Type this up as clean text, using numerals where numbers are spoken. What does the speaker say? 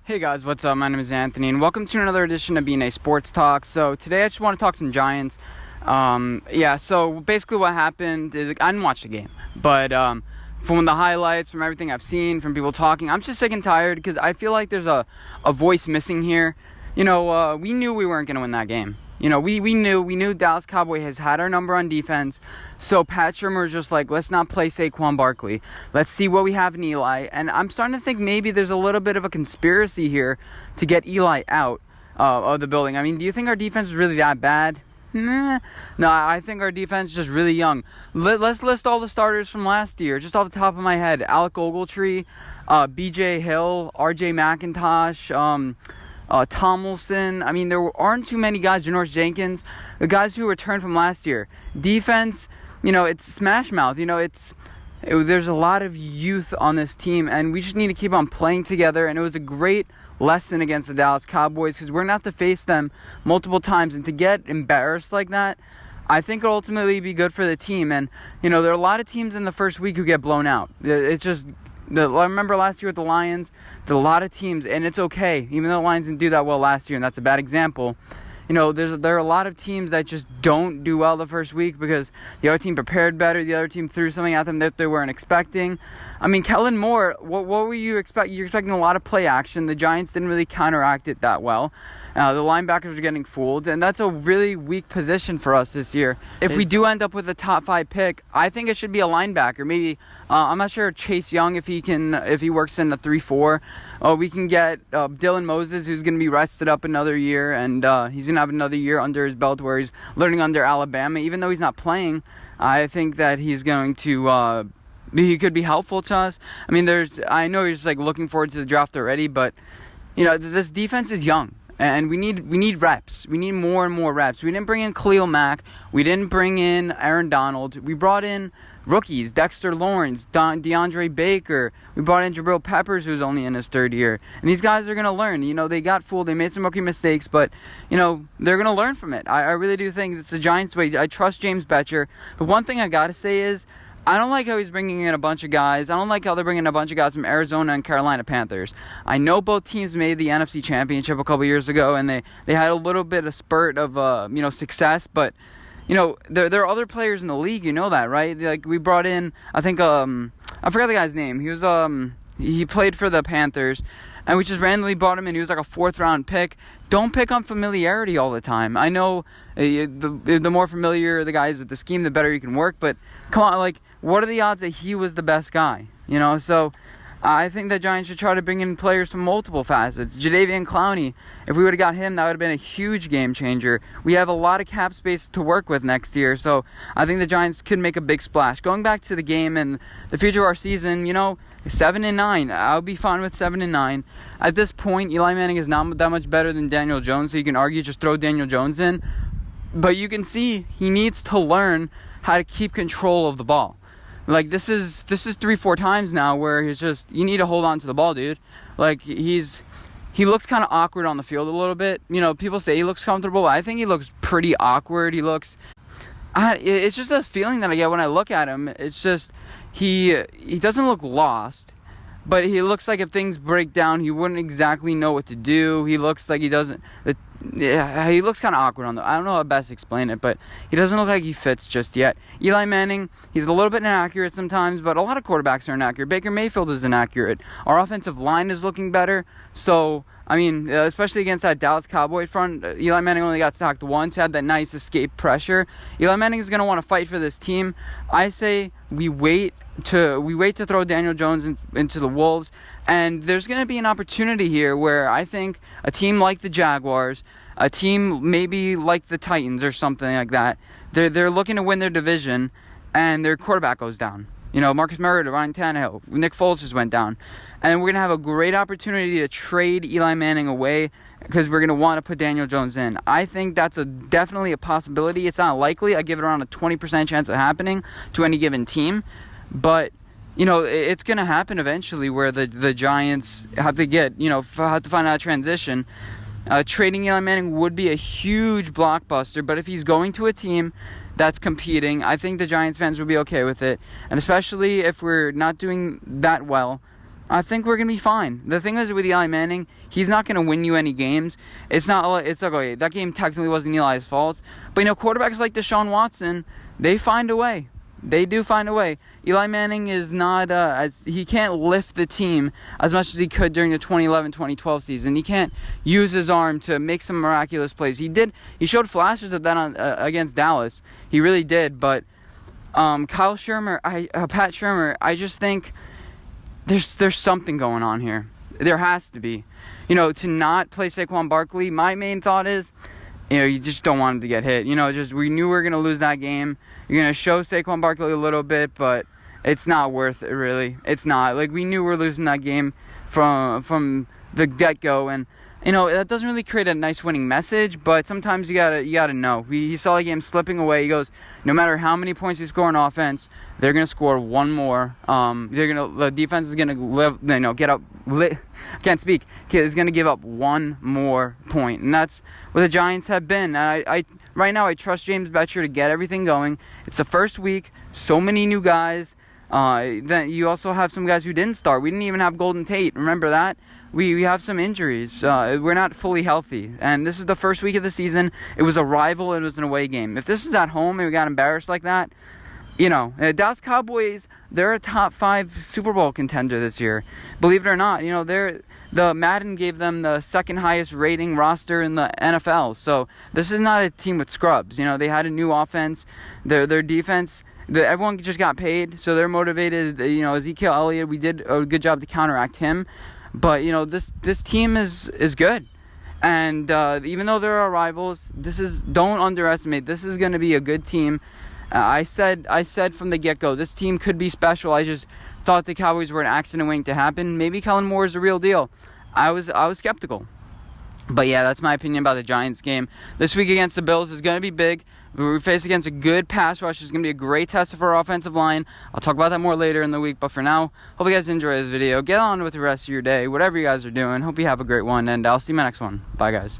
Hey guys, what's up? My name is Anthony, and welcome to another edition of BNA Sports Talk. So today I just want to talk some Giants. So basically what happened is I didn't watch the game, but from the highlights, from everything I've seen, from people talking, I'm just sick and tired because I feel like there's a voice missing here. We knew we weren't going to win that game. We knew Dallas Cowboys has had our number on defense. So Pat Shurmer was just like, let's not play Saquon Barkley. Let's see what we have in Eli. And I'm starting to think maybe there's a little bit of a conspiracy here to get Eli out of the building. I mean, do you think our defense is really that bad? No, I think our defense is just really young. Let's list all the starters from last year, just off the top of my head. Alec Ogletree, B.J. Hill, R.J. McIntosh, Tomlinson. I mean, there aren't too many guys. Janoris Jenkins, the guys who returned from last year. Defense, it's smash mouth. There's a lot of youth on this team, and we just need to keep on playing together. And it was a great lesson against the Dallas Cowboys because we're going to have to face them multiple times. And to get embarrassed like that, I think it'll ultimately be good for the team. And, there are a lot of teams in the first week who get blown out. It's just... I remember last year with the Lions, there were a lot of teams, and it's okay. Even though the Lions didn't do that well last year, and that's a bad example. There are a lot of teams that just don't do well the first week because the other team prepared better. The other team threw something at them that they weren't expecting. I mean, Kellen Moore, what were you expecting? You're expecting a lot of play action. The Giants didn't really counteract it that well. The linebackers are getting fooled, and that's a really weak position for us this year. If we do end up with a top 5 pick, I think it should be a linebacker. Maybe I'm not sure Chase Young if he works in the 3-4. We can get Dylan Moses, who's going to be rested up another year, and he's going to have another year under his belt where he's learning under Alabama. Even though he's not playing, I think that he's going to he could be helpful to us. I mean, I know he's looking forward to the draft already, but this defense is young. And we need reps. We need more and more reps. We didn't bring in Khalil Mack. We didn't bring in Aaron Donald. We brought in rookies, Dexter Lawrence, DeAndre Baker. We brought in Jabril Peppers, who's only in his 3rd year. And these guys are going to learn. They got fooled. They made some rookie mistakes, but, they're going to learn from it. I really do think it's the Giants' way. I trust James Bettcher. The one thing I got to say is, I don't like how he's bringing in a bunch of guys. I don't like how they're bringing in a bunch of guys from Arizona and Carolina Panthers. I know both teams made the NFC Championship a couple years ago, and they had a little bit of spurt of success. But there are other players in the league. You know that, right? We brought in, I think I forgot the guy's name. He was he played for the Panthers. And we just randomly brought him in. He was like a 4th-round pick. Don't pick on familiarity all the time. I know the more familiar the guy is with the scheme, the better you can work. But come on, what are the odds that he was the best guy? So I think the Giants should try to bring in players from multiple facets. Jadeveon Clowney, if we would have got him, that would have been a huge game changer. We have a lot of cap space to work with next year, so I think the Giants could make a big splash. Going back to the game and the future of our season, 7-9. I'll be fine with 7-9. At this point, Eli Manning is not that much better than Daniel Jones, so you can argue just throw Daniel Jones in. But you can see he needs to learn how to keep control of the ball. This is 3-4 times now where he's just, you need to hold on to the ball, dude. He looks kind of awkward on the field a little bit. People say he looks comfortable, but I think he looks pretty awkward. It's just a feeling that I get when I look at him. It's just, he doesn't look lost, but he looks like if things break down, he wouldn't exactly know what to do. He looks like he doesn't... he looks kind of awkward on the... I don't know how to best explain it, but he doesn't look like he fits just yet. Eli Manning, he's a little bit inaccurate sometimes, but a lot of quarterbacks are inaccurate. Baker Mayfield is inaccurate. Our offensive line is looking better. So, I mean, especially against that Dallas Cowboy front, Eli Manning only got sacked once, had that nice escape pressure. Eli Manning is going to want to fight for this team. I say we wait to throw Daniel Jones into the Wolves, and there's going to be an opportunity here where I think a team like the Jaguars, a team maybe like the Titans or something like that, they're looking to win their division, and their quarterback goes down. Marcus Mariota, Ryan Tannehill, Nick Foles just went down, and we're going to have a great opportunity to trade Eli Manning away because we're going to want to put Daniel Jones in. I think that's definitely a possibility. It's not likely. I give it around a 20% chance of happening to any given team. But, it's going to happen eventually where the Giants have to have to find out a transition. Trading Eli Manning would be a huge blockbuster, but if he's going to a team that's competing, I think the Giants fans will be okay with it. And especially if we're not doing that well, I think we're going to be fine. The thing is with Eli Manning, he's not going to win you any games. It's like, okay, that game technically wasn't Eli's fault. But, quarterbacks like Deshaun Watson, they find a way. They do find a way. Eli Manning is not, he can't lift the team as much as he could during the 2011-2012 season. He can't use his arm to make some miraculous plays. He showed flashes of that against Dallas. He really did. But Pat Shurmer, I just think there's something going on here. There has to be. To not play Saquon Barkley, my main thought is, you just don't want him to get hit. We knew we were going to lose that game. You're going to show Saquon Barkley a little bit, but it's not worth it, really. It's not. We knew we were losing that game from the get-go, and that doesn't really create a nice winning message, but sometimes you gotta know. He saw the game slipping away. He goes, no matter how many points we score on offense, they're gonna score one more. The defense is gonna is gonna give up one more point, and that's what the Giants have been. I right now I trust James Bettcher to get everything going. It's the first week, so many new guys. Then you also have some guys who didn't start. We didn't even have Golden Tate. Remember that? We have some injuries. We're not fully healthy. And this is the first week of the season. It was a rival. It was an away game. If this was at home and we got embarrassed like that, Dallas Cowboys, they're a top 5 Super Bowl contender this year. Believe it or not, the Madden gave them the second highest rating roster in the NFL. So this is not a team with scrubs. They had a new offense. Their defense, everyone just got paid, so they're motivated. Ezekiel Elliott, we did a good job to counteract him. But, this team is good. And even though there are rivals, don't underestimate. This is going to be a good team. I said from the get-go, this team could be special. I just thought the Cowboys were an accident waiting to happen. Maybe Kellen Moore is the real deal. I was skeptical. But yeah, that's my opinion about the Giants game. This week against the Bills is going to be big. We face against a good pass rush. It's going to be a great test for our offensive line. I'll talk about that more later in the week. But for now, hope you guys enjoy this video. Get on with the rest of your day, whatever you guys are doing. Hope you have a great one, and I'll see you in my next one. Bye, guys.